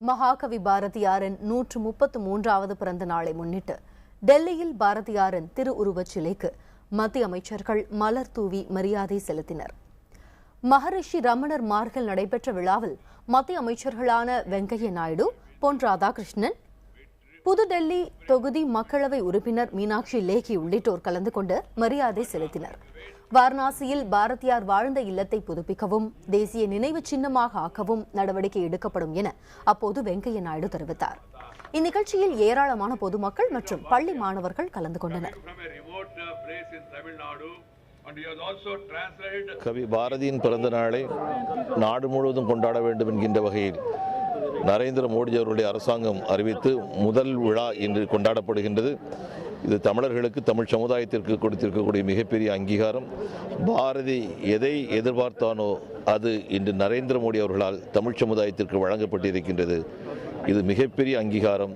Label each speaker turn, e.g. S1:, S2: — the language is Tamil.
S1: மகாகவி பாரதியாரின் 133வது பிறந்த நாளை முன்னிட்டு டெல்லியில் பாரதியாரின் திருவுருவச் சிலைக்கு மத்திய அமைச்சர்கள் மலர் தூவி மரியாதை செலுத்தினர். மகரிஷி ரமணர் மார்கில் நடைபெற்ற விழாவில் மத்திய அமைச்சர்களான வெங்கையா நாயுடு, பொன் ராதாகிருஷ்ணன், புதுடெல்லி தொகுதி மக்களவை உறுப்பினர் மீனாட்சி லேகி உள்ளிட்டோர் கலந்து கொண்டு மரியாதை செலுத்தினர். வாரணாசியில் பாரதியார் வாழ்ந்த இல்லத்தை புதுப்பிக்கவும் தேசிய நினைவு சின்னமாக ஆக்கவும் நடவடிக்கை எடுக்கப்படும் என அப்போது வெங்கையா நாயுடு தெரிவித்தார். இந்நிகழ்ச்சியில் ஏராளமான பொதுமக்கள் மற்றும் பள்ளி மாணவர்கள் கலந்து கொண்டனர்.
S2: கவி பாரதியின் பிறந்த நாளை நாடு முழுவதும் கொண்டாட வேண்டும் என்கின்ற வகையில் நரேந்திர மோடி அவருடைய அரசாங்கம் அறிவித்து முதல் விழா இன்று கொண்டாடப்படுகின்றது. இது தமிழர்களுக்கு, தமிழ் சமுதாயத்திற்கு கொடுத்திருக்கக்கூடிய மிகப்பெரிய அங்கீகாரம். பாரதி எதை எதிர்பார்த்தானோ அது இன்று நரேந்திர மோடி அவர்களால் தமிழ் சமுதாயத்திற்கு வழங்கப்பட்டிருக்கின்றது. இது மிகப்பெரிய அங்கீகாரம்.